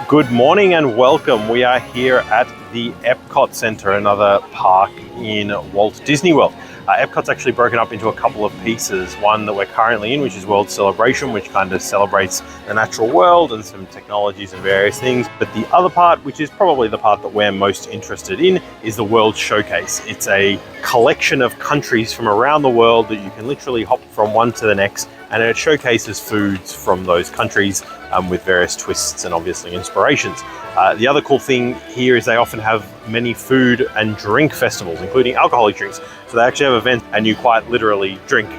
Good morning and welcome. We are here at the Epcot Center, another park in Walt Disney World. Epcot's actually broken up into a couple of pieces. One that we're currently in, which is World Celebration, which kind of celebrates the natural world and some technologies and various things. But the other part, which is probably the part that we're most interested in, is the World Showcase. It's a collection of countries from around the world that you can literally hop from one to the next, and it showcases foods from those countries with various twists and obviously inspirations. The other cool thing here is they often have many food and drink festivals, including alcoholic drinks. So they actually have events and you quite literally drink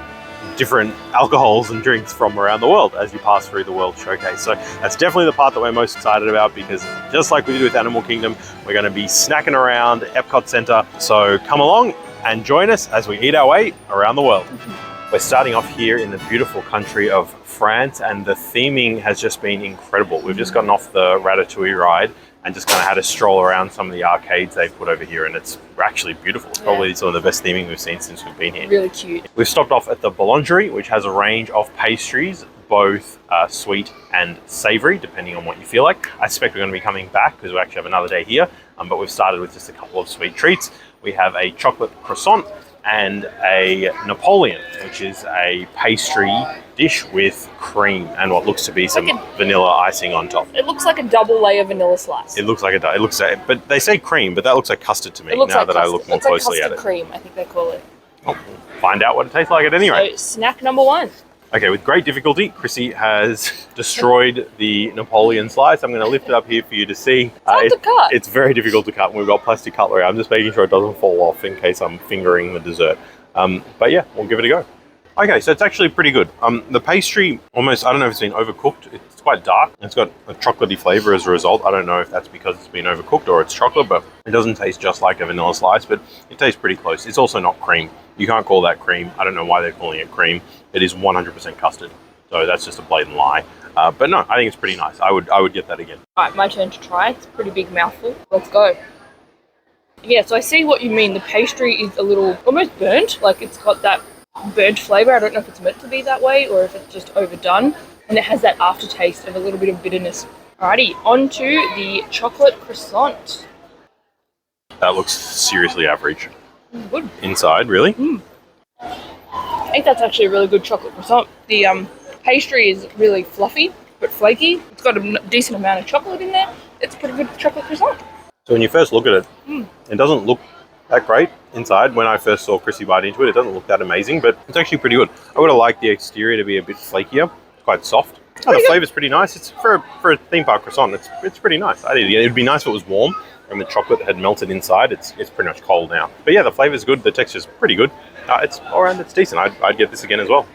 different alcohols and drinks from around the world as you pass through the World Showcase. So that's definitely the part that we're most excited about, because just like we did with Animal Kingdom, we're going to be snacking around Epcot Center. So come along and join us as we eat our way around the world. We're starting off here in the beautiful country of France, and the theming has just been incredible. We've just gotten off the Ratatouille ride and just kind of had a stroll around some of the arcades they've put over here, and it's actually beautiful. It's probably some of the best theming we've seen since we've been here. Really cute. We've stopped off at the Belgerie, which has a range of pastries, both sweet and savory, depending on what you feel like. I suspect we're going to be coming back because we actually have another day here, but we've started with just a couple of sweet treats. We have a chocolate croissant and a Napoleon, which is a pastry dish with cream and what looks to be some vanilla icing on top. It looks like a double layer vanilla slice. It looks like but they say cream, but that looks like custard to me now that I look more closely at it. Cream, I think they call it. Oh, we'll find out what it tastes like at any rate. So, snack number one. Okay, with great difficulty, Chrissy has destroyed the Napoleon slice. I'm going to lift it up here for you to see. It's hard to cut. It's very difficult to cut, and we've got plastic cutlery. I'm just making sure it doesn't fall off in case I'm fingering the dessert. But yeah, we'll give it a go. Okay, so it's actually pretty good. The pastry, almost, I don't know if it's been overcooked. It's quite dark. It's got a chocolatey flavor as a result. I don't know if that's because it's been overcooked or it's chocolate, but it doesn't taste just like a vanilla slice, but it tastes pretty close. It's also not cream. You can't call that cream. I don't know why they're calling it cream. It is 100% custard. So that's just a blatant lie. But no, I think it's pretty nice. I would get that again. All right, my turn to try. It's a pretty big mouthful. Let's go. Yeah, so I see what you mean. The pastry is a little almost burnt. Like it's got that burnt flavor. I don't know if it's meant to be that way or if it's just overdone. And it has that aftertaste of a little bit of bitterness. Alrighty, on to the chocolate croissant. That looks seriously average. Good. Inside, really? I think that's actually a really good chocolate croissant. The pastry is really fluffy but flaky. It's got a decent amount of chocolate in there. It's a pretty good chocolate croissant. So when you first look at it, it doesn't look that great inside. When I first saw Chrissy bite into it, it doesn't look that amazing, but it's actually pretty good. I would have liked the exterior to be a bit flakier. It's quite soft. The flavor's pretty nice. It's for a theme park croissant. It's pretty nice. It'd be nice if it was warm and the chocolate had melted inside. It's pretty much cold now. But yeah, the flavor's good. The texture's pretty good. It's all around. It's decent. I'd get this again as well.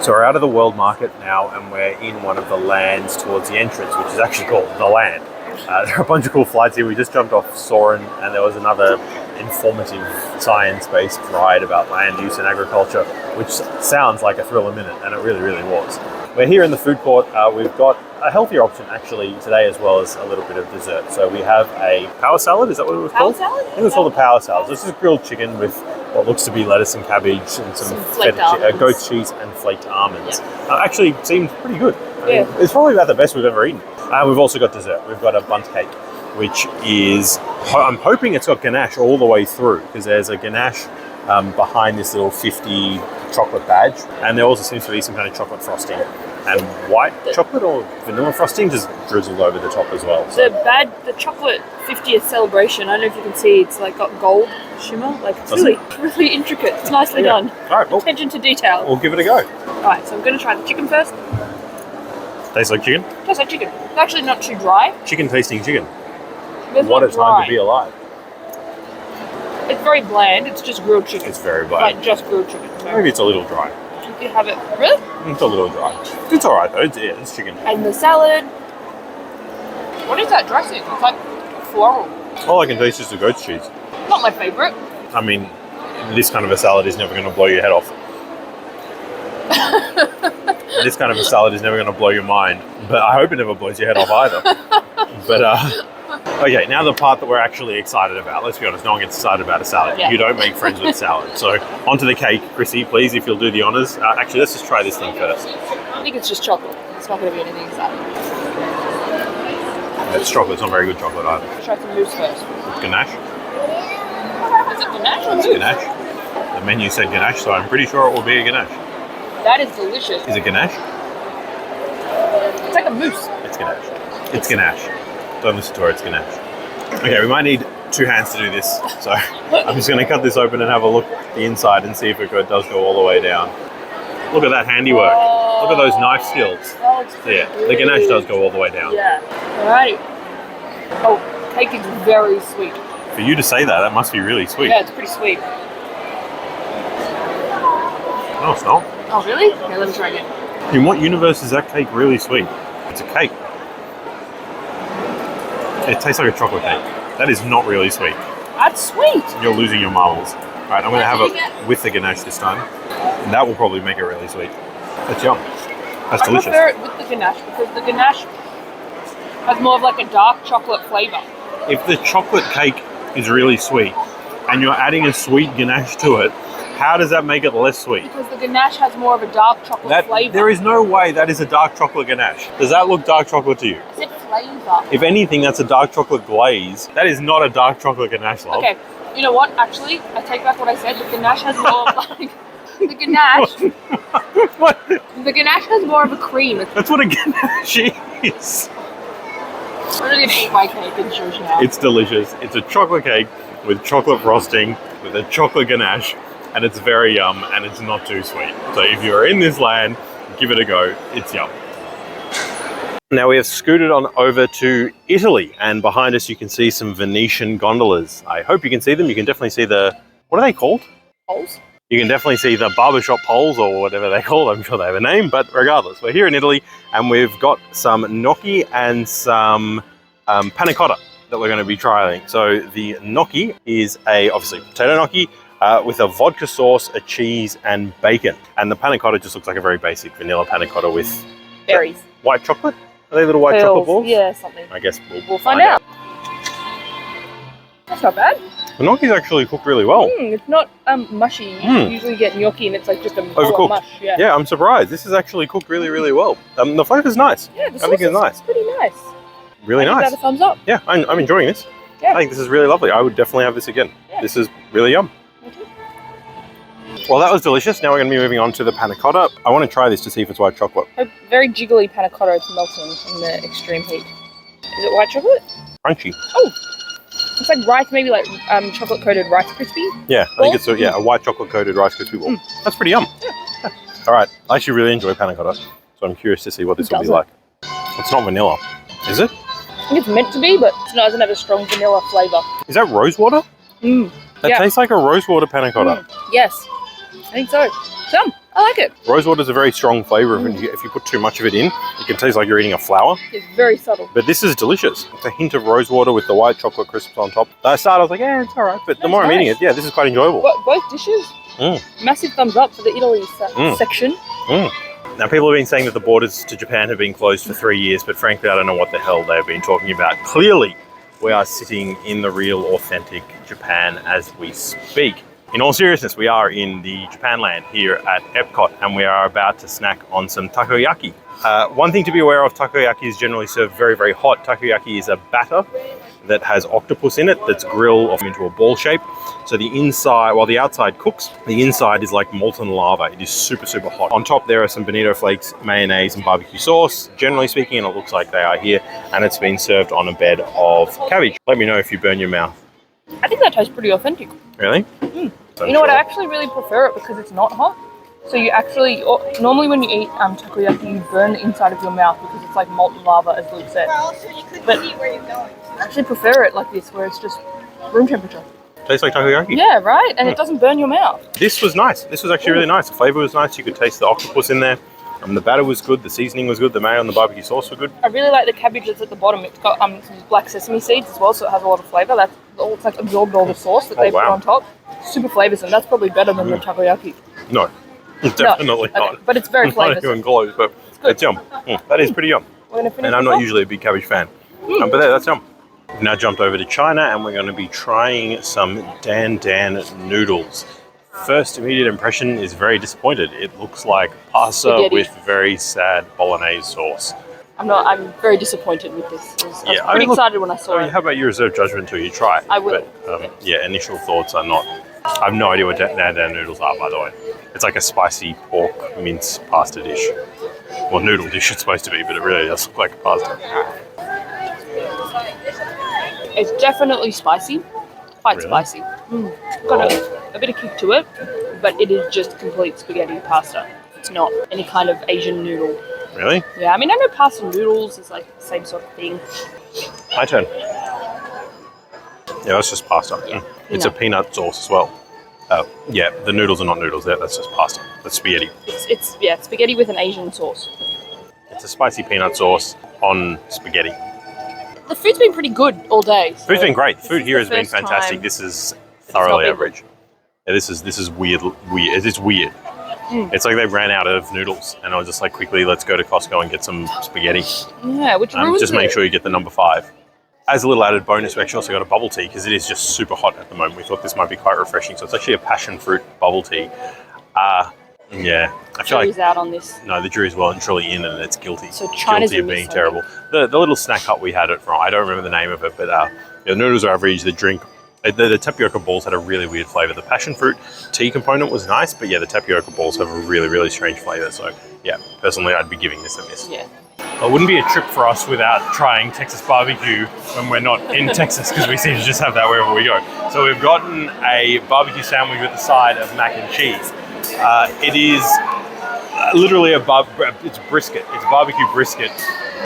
So we're out of the World Market now, and we're in one of the lands towards the entrance, which is actually called the Land. There are a bunch of cool flights here. We just jumped off Soarin', and there was another informative science-based ride about land use and agriculture, which sounds like a thrill a minute, and it really, really was. We're here in the food court. We've got a healthier option actually today, as well as a little bit of dessert. So we have a power salad. Is that what it was called? Power salad? I think it was called a power salad. So this is grilled chicken with what looks to be lettuce and cabbage and some goat cheese and flaked almonds. Yeah. Actually seemed pretty good. I mean, it's probably about the best we've ever eaten. We've also got dessert. We've got a bundt cake, which is, I'm hoping it's got ganache all the way through, because there's a ganache behind this little 50 chocolate badge, and there also seems to be some kind of chocolate frosting and white chocolate or vanilla frosting just drizzled over the top as well. So. The chocolate 50th celebration, I don't know if you can see, it's like got gold shimmer. Like it's really intricate. It's nicely done. All right, well, attention to detail. We'll give it a go. All right, so I'm going to try the chicken first. Tastes like chicken? Tastes like chicken. It's actually not too dry. Chicken tasting chicken. What a time to be alive. It's very bland. It's just grilled chicken. It's very bland. Like just grilled chicken. So. Maybe it's a little dry. You have it. Really? It's a little dry. It's all right though. It's chicken. And the salad. What is that dressing? It's like floral. All I can taste is the goat cheese. Not my favourite. I mean, this kind of a salad is never going to blow your head off. This kind of a salad is never going to blow your mind, but I hope it never blows your head off either. But okay, now the part that we're actually excited about. Let's be honest, no one gets excited about a salad. Yeah. You don't make friends with salad. So onto the cake, Chrissy, please, if you'll do the honours. Actually, let's just try this thing first. I think it's just chocolate. It's not going to be anything exciting. It's chocolate. It's not very good chocolate either. Let's try some mousse first. It's ganache. Is it ganache or mousse? It's ganache. The menu said ganache, so I'm pretty sure it will be a ganache. That is delicious. Is it ganache? It's like a mousse. It's ganache. It's ganache. Don't listen to her, it's ganache. Okay, we might need 2 hands to do this, so I'm just going to cut this open and have a look at the inside and see if it does go all the way down. Look at that handiwork. Oh, Look at those knife skills. That looks So yeah, the ganache does go all the way down. Yeah. Alrighty. Oh, cake is very sweet. For you to say that, that must be really sweet. Yeah, it's pretty sweet. No, it's not. Oh, really? Okay, let me try again. In what universe is that cake really sweet? It's a cake. It tastes like a chocolate cake. That is not really sweet. That's sweet. You're losing your marbles. Alright, I'm going to have it with the ganache this time. And that will probably make it really sweet. That's yum. That's delicious. I prefer it with the ganache because the ganache has more of like a dark chocolate flavour. If the chocolate cake is really sweet and you're adding a sweet ganache to it, how does that make it less sweet? Because the ganache has more of a dark chocolate flavour. There is no way that is a dark chocolate ganache. Does that look dark chocolate to you? Is it flavour? If anything, that's a dark chocolate glaze. That is not a dark chocolate ganache, love. Okay, you know what? Actually, I take back what I said. The ganache has more of like... The ganache... What? The ganache has more of a cream. That's what a ganache is. I'm going to eat my cake and shush now. It's delicious. It's a chocolate cake with chocolate frosting, with a chocolate ganache, and it's very yum, and it's not too sweet. So if you're in this land, give it a go. It's yum. Now we have scooted on over to Italy, and behind us you can see some Venetian gondolas. I hope you can see them. You can definitely see the... What are they called? Poles? You can definitely see the barbershop poles or whatever they're called. I'm sure they have a name, but regardless, we're here in Italy and we've got some gnocchi and some panna cotta that we're going to be trialing. So the gnocchi is obviously potato gnocchi with a vodka sauce, a cheese and bacon. And the panna cotta just looks like a very basic vanilla panna cotta with berries. White chocolate? Are they little white chocolate balls? Yeah, something. I guess we'll find out. That's not bad. The gnocchi's actually cooked really well. It's not mushy. You usually get gnocchi and it's like just a overcooked mush. Yeah. Yeah, I'm surprised. This is actually cooked really, really well. The flavour's nice. Yeah, the I think it's nice. It's pretty nice. Really nice. Give that a thumbs up. Yeah, I'm enjoying this. Yeah. I think this is really lovely. I would definitely have this again. Yeah. This is really yum. Me too. Well, that was delicious. Now we're going to be moving on to the panna cotta. I want to try this to see if it's white chocolate. A very jiggly panna cotta. It's melting in the extreme heat. Is it white chocolate? Crunchy. Oh, it's like rice, maybe like chocolate coated Rice Krispie. Yeah, I think it's a white chocolate coated Rice Krispie ball. That's pretty yum. Yeah. All right, I actually really enjoy panna cotta, so I'm curious to see what this will be like. It's not vanilla, is it? I think it's meant to be, but it doesn't have a strong vanilla flavour. Is that rose water? That tastes like a rose water panna cotta. Yes, I think so. Some. I like it. Rose water is a very strong flavour. If you put too much of it in, it can taste like you're eating a flower. It's very subtle. But this is delicious. It's a hint of rose water with the white chocolate crisps on top. At the start, I was like, yeah, it's all right. But the more I'm eating it, yeah, this is quite enjoyable. Both dishes, massive thumbs up for the Italy section. Now, people have been saying that the borders to Japan have been closed for 3 years, but frankly, I don't know what the hell they've been talking about. Clearly, we are sitting in the real, authentic Japan as we speak. In all seriousness, we are in the Japan land here at Epcot, and we are about to snack on some takoyaki. One thing to be aware of, takoyaki is generally served very, very hot. Takoyaki is a batter that has octopus in it that's grilled into a ball shape. So the inside, while the outside cooks, the inside is like molten lava. It is super, super hot. On top, there are some bonito flakes, mayonnaise, and barbecue sauce, generally speaking, and it looks like they are here. And it's been served on a bed of cabbage. Let me know if you burn your mouth. I think that tastes pretty authentic. Really? You know what? I actually really prefer it because it's not hot. So you actually, normally when you eat takoyaki, you burn the inside of your mouth because it's like molten lava, as Luke said. But I actually prefer it like this, where it's just room temperature. Tastes like takoyaki. Yeah, right? And it doesn't burn your mouth. This was nice. This was actually really nice. The flavour was nice. You could taste the octopus in there. The batter was good. The seasoning was good. The mayo and the barbecue sauce were good. I really like the cabbage that's at the bottom. It's got some black sesame seeds as well, so it has a lot of flavour. That's it's like absorbed all the sauce that they put on top. Super flavoursome. That's probably better than the takoyaki. No, definitely not. Okay. But it's very flavoursome. Not even close, but it's yum. That is pretty yum. We're gonna finish. And I'm not usually a big cabbage fan, but that's yum. We've now jumped over to China, and we're going to be trying some Dan Dan noodles. First immediate impression is very disappointed. It looks like pasta with very sad bolognese sauce. I'm very disappointed with this. I was Yeah, pretty excited when I saw it. How about you reserve judgment until you try it? I will. But, yeah, initial thoughts are not. I have no idea what dan dan noodles are, by the way. It's like a spicy pork mince pasta dish. Well, noodle dish it's supposed to be, but it really does look like a pasta. It's definitely spicy. Quite spicy. Got a bit of kick to it, but it is just complete spaghetti pasta. It's not any kind of Asian noodle. Really? Yeah, I mean, I know pasta noodles is like the same sort of thing. My turn. Yeah, that's just pasta. Yeah. It's a peanut sauce as well. Yeah, the noodles are not noodles there. That's just pasta. That's spaghetti. It's spaghetti with an Asian sauce. It's a spicy peanut sauce on spaghetti. The food's been pretty good all day. So Food's been great. Food here has been first fantastic. time This is thoroughly been average. Yeah, this is weird. It's weird. It's like they ran out of noodles, and I was just like, quickly, let's go to Costco and get some spaghetti. Yeah, which ruins just make sure you get the number 5. As a little added bonus, we actually also got a bubble tea because it is just super hot at the moment. We thought this might be quite refreshing. So it's actually a passion fruit bubble tea. Yeah, I feel Jury's out on this. no, the jury's well and truly in, and it's guilty. So China's guilty of in being this, terrible. The little snack hut we had it from, I don't remember the name of it, but the noodles are average. The drink, the tapioca balls had a really weird flavor. The passion fruit tea component was nice, but yeah, the tapioca balls have a really, really strange flavor. So yeah, personally, I'd be giving this a miss. Yeah. It wouldn't be a trip for us without trying Texas barbecue when we're not in Texas, because we seem to just have that wherever we go. So we've gotten a barbecue sandwich with the side of mac and cheese. It is literally it's brisket. It's barbecue brisket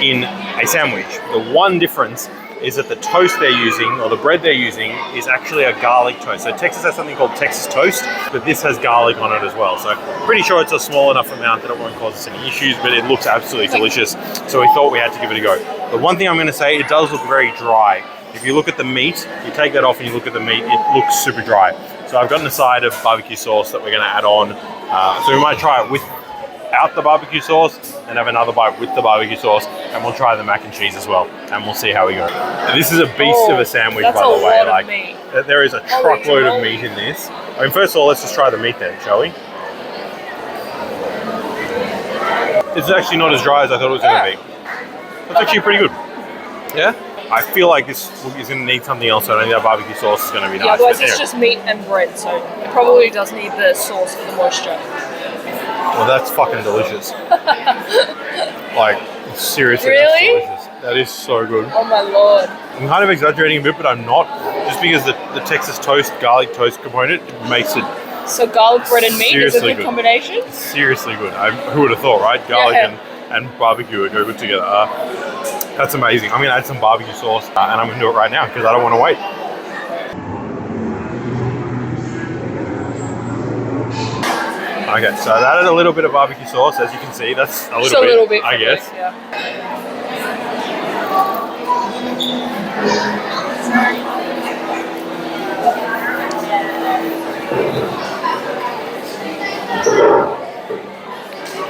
in a sandwich. The one difference is that the toast they're using, or the bread they're using, is actually a garlic toast. So Texas has something called Texas toast, but this has garlic on it as well. So pretty sure it's a small enough amount that it won't cause us any issues, but it looks absolutely delicious. So we thought we had to give it a go. The one thing I'm going to say, it does look very dry. If you look at the meat, you take that off and you look at the meat, it looks super dry. So I've gotten a side of barbecue sauce that we're going to add on. So we might try it without the barbecue sauce and have another bite with the barbecue sauce, and we'll try the mac and cheese as well, and we'll see how we go. This is a beast of a sandwich, by the way. Like, meat. There is a truckload of meat in this. I mean, first of all, let's just try the meat then, shall we? It's actually not as dry as I thought it was going to be. That's actually pretty good. Yeah? I feel like this is going to need something else. I don't think that barbecue sauce is going to be nice. Yeah, otherwise it's just meat and bread, so it probably does need the sauce for the moisture. Well, that's fucking delicious. Like, seriously, Really? that's delicious. That is so good. Oh my lord. I'm kind of exaggerating a bit, but I'm not. Just because the Texas toast, garlic toast component makes it So garlic bread and meat is a good combination? seriously good. Who would have thought, right? Garlic and barbecue would go good together. That's amazing. I'm going to add some barbecue sauce, and I'm going to do it right now because I don't want to wait. Okay, so I added a little bit of barbecue sauce, as you can see. That's a little bit, I guess. Yeah.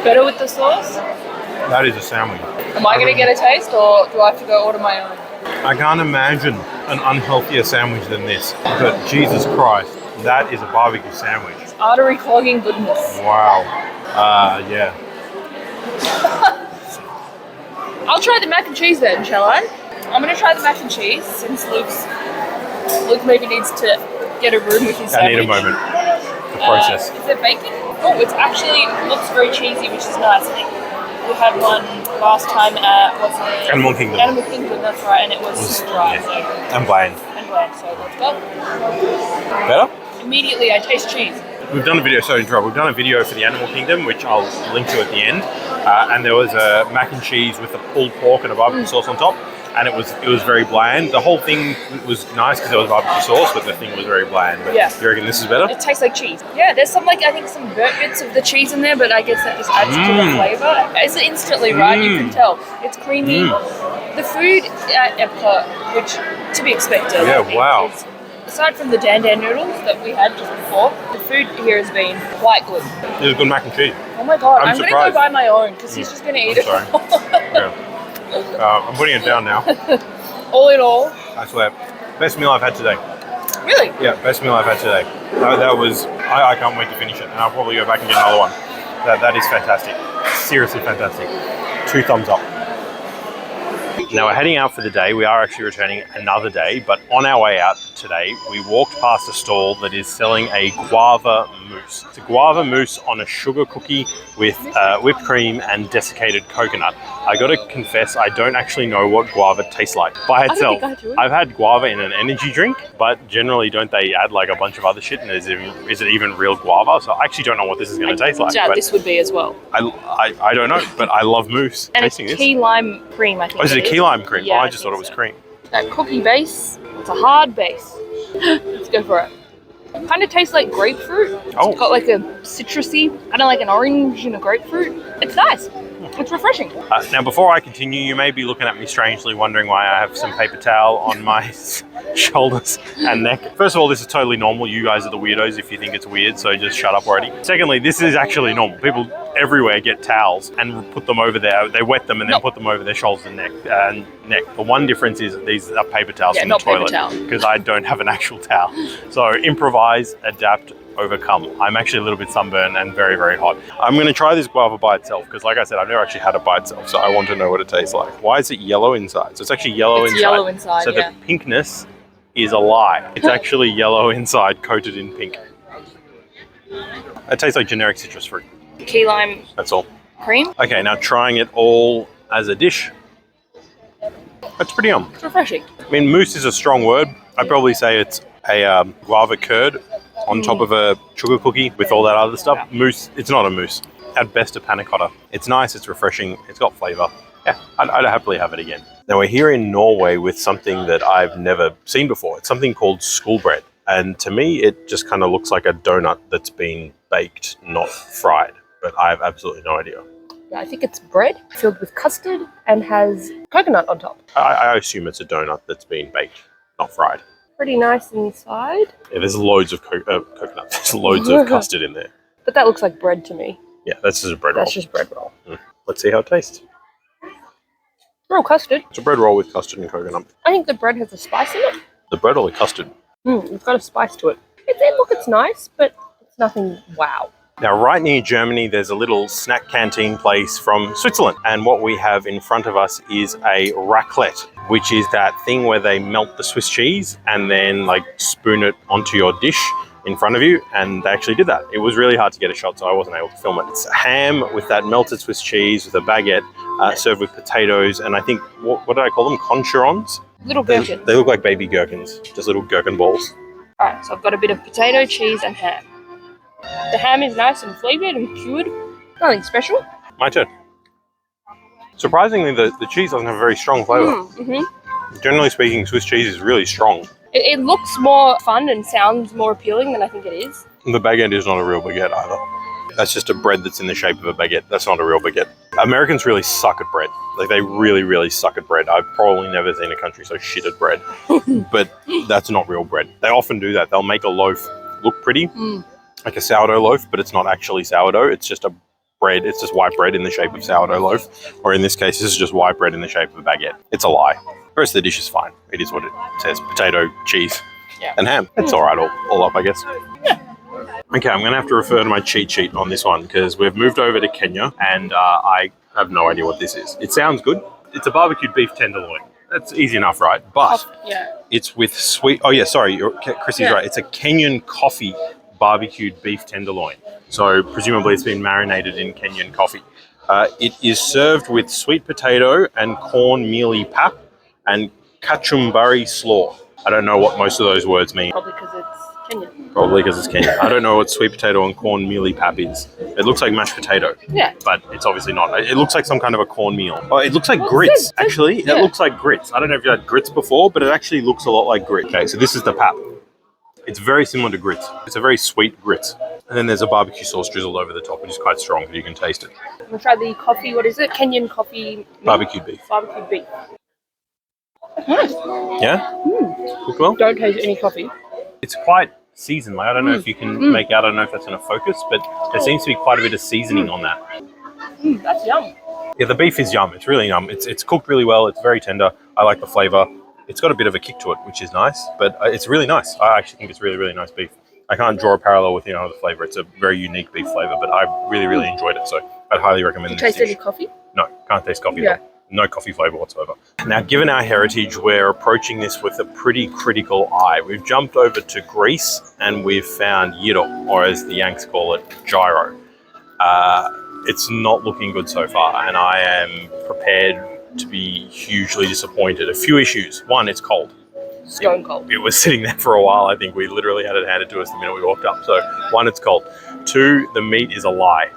Better with the sauce? That is a sandwich. Am I going to get a taste, or do I have to go order my own? I can't imagine an unhealthier sandwich than this. But Jesus Christ, that is a barbecue sandwich. It's artery clogging goodness. Wow. Yeah. I'll try the mac and cheese then, shall I? I'm going to try the mac and cheese since Luke maybe needs to get a room with his sandwich. I need a moment. The process. Is there bacon? Oh, it actually looks very cheesy, which is nice. I think we had one last time at, what's it? Animal Kingdom. Animal Kingdom, that's right, and it was super dry. Yeah. So. And bland. So let's go. Better? Immediately I taste cheese. We've done a video, sorry to interrupt, we've done a video for the Animal Kingdom, which I'll link to at the end. And there was a mac and cheese with a pulled pork and a barbecue sauce on top. And it was very bland. The whole thing was nice because there was barbecue sauce, but the thing was very bland. But yeah. You reckon this is better? It tastes like cheese. Yeah, there's some, I think some burnt bits of the cheese in there, but I guess that just adds to the flavour. It's instantly, right? You can tell. It's creamy. The food at Epcot, which to be expected. Yeah, I think, wow. is, aside from the dan dan noodles that we had just before, the food here has been quite good. There's good mac and cheese. Oh my god, I'm going to go surprised. buy my own because he's just going to eat it. Sorry. Yeah. I'm putting it down now. All in all. I swear. Best meal I've had today. Really? Yeah, best meal I've had today. That was, I can't wait to finish it. And I'll probably go back and get another one. That is fantastic. Seriously fantastic. 2 thumbs up. Now we're heading out for the day. We are actually returning another day, but on our way out today, we walked past a stall that is selling a Guava Moose. It's a Guava Moose on a sugar cookie with whipped cream and desiccated coconut. I gotta confess, I don't actually know what guava tastes like by itself. I've had guava in an energy drink, but generally don't they add like a bunch of other shit, and is it even real guava? So I actually don't know what this is gonna taste like. Yeah, this would be as well. I don't know, but I love mousse. And it's key lime cream, I think. Oh, is it a key lime cream? Yeah, oh, I just thought it was cream. That cookie base, it's a hard base. Let's go for it. It kind of tastes like grapefruit. Oh. It's got like a citrusy, kind of like an orange and a grapefruit. It's nice. It's refreshing. Now, before I continue, you may be looking at me strangely, wondering why I have some paper towel on my shoulders and neck. First of all, this is totally normal. You guys are the weirdos if you think it's weird, so just shut up already. Secondly, this is actually normal. People everywhere get towels and put them over there. They wet them and then put them over their shoulders and neck. The one difference is these are paper towels from the toilet because I don't have an actual towel. So improvise, adapt, overcome. I'm actually a little bit sunburned and very, very hot. I'm going to try this guava by itself because, like I said, I've never actually had it by itself, so I want to know what it tastes like. Why is it yellow inside? So it's actually yellow inside. It's yellow inside, so the pinkness is a lie. It's actually yellow inside, coated in pink. It tastes like generic citrus fruit. Key lime. That's all. Cream. Okay, now trying it all as a dish. That's pretty yum. It's refreshing. I mean, mousse is a strong word. I'd probably say it's a guava curd on top of a sugar cookie with all that other stuff. Yeah. Mousse, it's not a mousse. At best, a panna cotta. It's nice, it's refreshing, it's got flavour. Yeah, I'd happily have it again. Now we're here in Norway with something that I've never seen before. It's something called schoolbread. And to me, it just kind of looks like a donut that's been baked, not fried. But I have absolutely no idea. Yeah, I think it's bread filled with custard and has coconut on top. I assume it's a donut that's been baked, not fried. Pretty nice inside. Yeah, there's loads of coconut. There's loads of custard in there. But that looks like bread to me. Yeah, that's just a bread roll. That's just bread roll. Let's see how it tastes. Real custard. It's a bread roll with custard and coconut. I think the bread has a spice in it. The bread or the custard? It's got a spice to it. It's nice, but it's nothing wow. Now, right near Germany, there's a little snack canteen place from Switzerland. And what we have in front of us is a raclette, which is that thing where they melt the Swiss cheese and then like spoon it onto your dish in front of you. And they actually did that. It was really hard to get a shot, so I wasn't able to film it. It's ham with that melted Swiss cheese with a baguette, served with potatoes. And I think, what did I call them? Conchirons? Little gherkins. They look like baby gherkins, just little gherkin balls. All right, so I've got a bit of potato, cheese, and ham. The ham is nice and flavoured and cured. Nothing special. My turn. Surprisingly, the cheese doesn't have a very strong flavour. Generally speaking, Swiss cheese is really strong. It looks more fun and sounds more appealing than I think it is. The baguette is not a real baguette either. That's just a bread that's in the shape of a baguette. That's not a real baguette. Americans really suck at bread. Like, they really, really suck at bread. I've probably never seen a country so shit at bread. But that's not real bread. They often do that. They'll make a loaf look pretty. Like a sourdough loaf, but it's not actually sourdough. It's just a bread. It's just white bread in the shape of sourdough loaf. Or in this case, this is just white bread in the shape of a baguette. It's a lie. The rest of the dish is fine. It is what it says. Potato, cheese, and ham. It's all right all up, I guess. Okay, I'm going to have to refer to my cheat sheet on this one because we've moved over to Kenya and I have no idea what this is. It sounds good. It's a barbecued beef tenderloin. That's easy enough, right? But it's with sweet... Oh, yeah, sorry. Chrissy's right. It's a Kenyan Coffee barbecued beef tenderloin. So presumably it's been marinated in Kenyan coffee. It is served with sweet potato and corn mealy pap and kachumbari slaw. I don't know what most of those words mean. Probably because it's Kenyan. Probably because it's Kenyan. I don't know what sweet potato and corn mealy pap is. It looks like mashed potato. Yeah. But it's obviously not. It looks like some kind of a cornmeal. Oh, it looks like grits, actually. It looks like grits. I don't know if you had grits before, but it actually looks a lot like grits. Okay, so this is the pap. It's very similar to grits. It's a very sweet grits. And then there's a barbecue sauce drizzled over the top, which is quite strong, so you can taste it. We'll try the coffee, what is it? Kenyan coffee? Barbecued beef. Barbecued beef. Nice. Yeah? Cooked well? Don't taste any coffee. It's quite seasoned. Like, I don't know if you can make out, I don't know if that's going to focus, but there seems to be quite a bit of seasoning on that. That's yum. Yeah, the beef is yum. It's really yum. It's cooked really well. It's very tender. I like the flavour. It's got a bit of a kick to it, which is nice, but it's really nice. I actually think it's really, really nice beef. I can't draw a parallel with the flavour. It's a very unique beef flavour, but I really, really enjoyed it, so I'd highly recommend this dish. Taste any coffee? No, can't taste coffee. Yeah. No coffee flavor whatsoever. Now, given our heritage, we're approaching this with a pretty critical eye. We've jumped over to Greece and we've found Gyro, or as the Yanks call it, Gyro. It's not looking good so far, and I am prepared to be hugely disappointed. A few issues. One, it's cold. Stone cold. It was sitting there for a while. I think we literally had it handed to us the minute we walked up. So, one, it's cold. Two, the meat is a lie.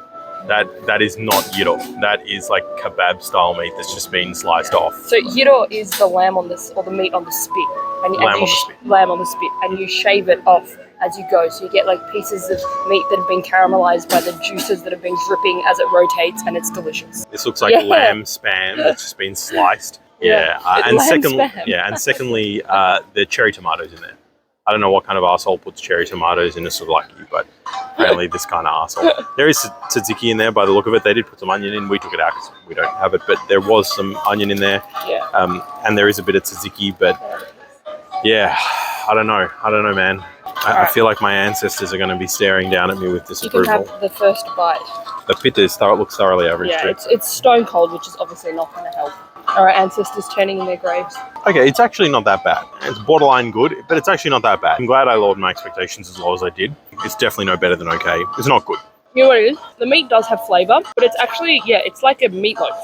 That is not gyro. That is like kebab style meat that's just been sliced off. So gyro is the lamb on this, or the meat on the spit. And lamb on the spit, and you shave it off as you go. So you get like pieces of meat that have been caramelized by the juices that have been dripping as it rotates, and it's delicious. This looks like lamb spam that's just been sliced. And secondly, the cherry tomatoes in there. I don't know what kind of asshole puts cherry tomatoes in a souvlaki, but apparently this kind of asshole. There is tzatziki in there by the look of it. They did put some onion in. We took it out because we don't have it, but there was some onion in there. Yeah. And there is a bit of tzatziki, but yeah, I don't know, man. I feel like my ancestors are going to be staring down at me with disapproval. You can have the first bite. The pita looks thoroughly average too. It's stone cold, which is obviously not going to help. Our ancestors turning in their graves. Okay, it's actually not that bad. It's borderline good, but it's actually not that bad. I'm glad I lowered my expectations as low as I did. It's definitely no better than okay. It's not good. You know what it is? The meat does have flavour, but it's actually, it's like a meatloaf.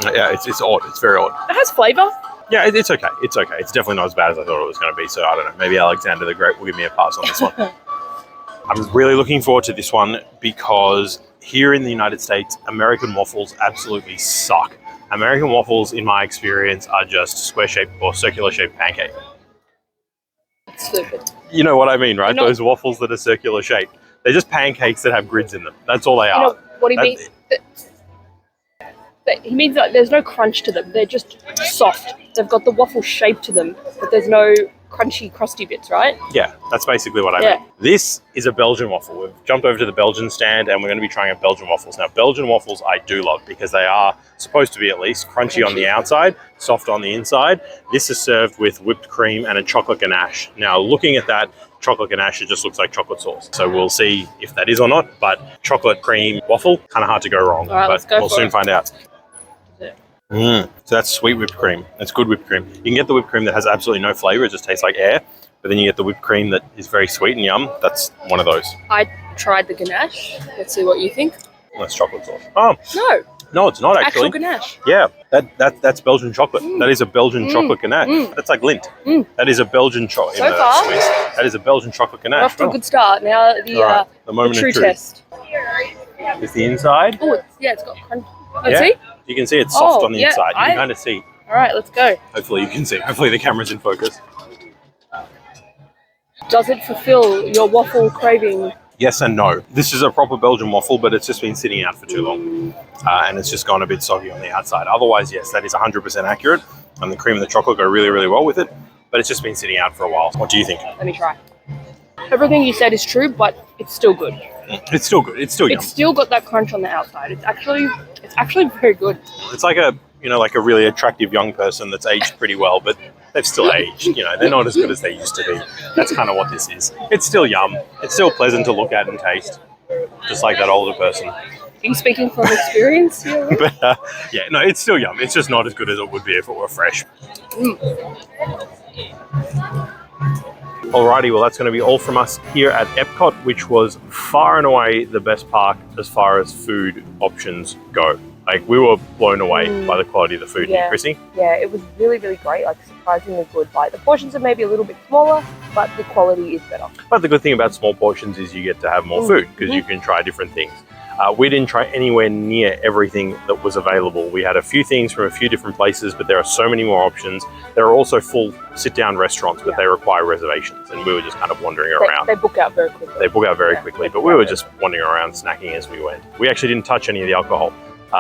Yeah, it's odd. It's very odd. It has flavour. Yeah, it's okay. It's okay. It's definitely not as bad as I thought it was going to be, so I don't know. Maybe Alexander the Great will give me a pass on this one. I'm really looking forward to this one because here in the United States, American waffles absolutely suck. American waffles, in my experience, are just square-shaped or circular-shaped pancake. It's stupid. You know what I mean, right? Those waffles that are circular-shaped. They're just pancakes that have grids in them. That's all they are. You know what he means? He means that there's no crunch to them. They're just soft. They've got the waffle shape to them, but there's no crunchy, crusty bits, right? Yeah, that's basically what I mean. This is a Belgian waffle. We've jumped over to the Belgian stand and we're going to be trying out Belgian waffles. Now, Belgian waffles I do love because they are supposed to be at least crunchy on the outside, soft on the inside. This is served with whipped cream and a chocolate ganache. Now, looking at that chocolate ganache, it just looks like chocolate sauce. So we'll see if that is or not, but chocolate cream waffle, kind of hard to go wrong. All right, let's go we'll soon find out. So that's sweet whipped cream. That's good whipped cream. You can get the whipped cream that has absolutely no flavour. It just tastes like air. But then you get the whipped cream that is very sweet and yum. That's one of those. I tried the ganache. Let's see what you think. That's chocolate sauce. Oh. No, it's not actually. Actual ganache. Yeah, that's Belgian chocolate. That is a Belgian chocolate ganache. That's like Lindt. That is a Belgian chocolate. So far, that is a Belgian chocolate ganache. We're off to a good start. Now the true test. Is the inside? Oh, it's got crunch. Let's see. You can see it's soft on the inside. You can kind of see. All right, let's go. Hopefully you can see. Hopefully the camera's in focus. Does it fulfill your waffle craving? Yes and no. This is a proper Belgian waffle, but it's just been sitting out for too long. And it's just gone a bit soggy on the outside. Otherwise, yes, that is 100% accurate. And the cream and the chocolate go really, really well with it. But it's just been sitting out for a while. What do you think? Let me try. Everything you said is true, but it's still good. It's still good. It's still yum. It's still got that crunch on the outside. It's actually very good. It's like a really attractive young person that's aged pretty well, but they've still aged. They're not as good as they used to be. That's kind of what this is. It's still yum. It's still pleasant to look at and taste, just like that older person. Are you speaking from experience here? But it's still yum. It's just not as good as it would be if it were fresh. Alrighty, well that's going to be all from us here at Epcot, which was far and away the best park as far as food options go. Like, we were blown away by the quality of the food here, Chrissy. Yeah, it was really, really great, like surprisingly good. Like, the portions are maybe a little bit smaller, but the quality is better. But the good thing about small portions is you get to have more food because you can try different things. We didn't try anywhere near everything that was available. We had a few things from a few different places, but there are so many more options. There are also full sit-down restaurants, but they require reservations, and we were just kind of wandering around. They book out very quickly. But we were just wandering around snacking as we went. We actually didn't touch any of the alcohol.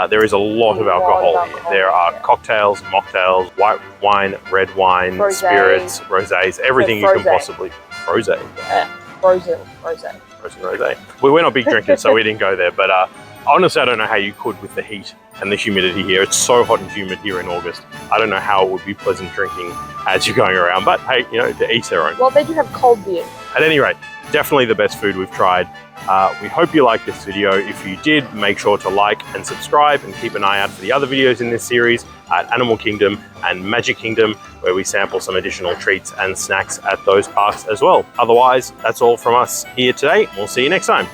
There is a lot of alcohol here. There are cocktails, mocktails, white wine, red wine, spirits, rosés, everything you can possibly... Rosé. Yeah, frozen rosé. We were not big drinkers, so we didn't go there, but Honestly, I don't know how you could with the heat and the humidity here. It's so hot and humid here in August. I don't know how it would be pleasant drinking as you're going around, but hey, you know, to each their own. Well, they do have cold beer. At any rate, definitely the best food we've tried. We hope you liked this video. If you did, make sure to like and subscribe and keep an eye out for the other videos in this series at Animal Kingdom and Magic Kingdom, where we sample some additional treats and snacks at those parks as well. Otherwise, that's all from us here today. We'll see you next time.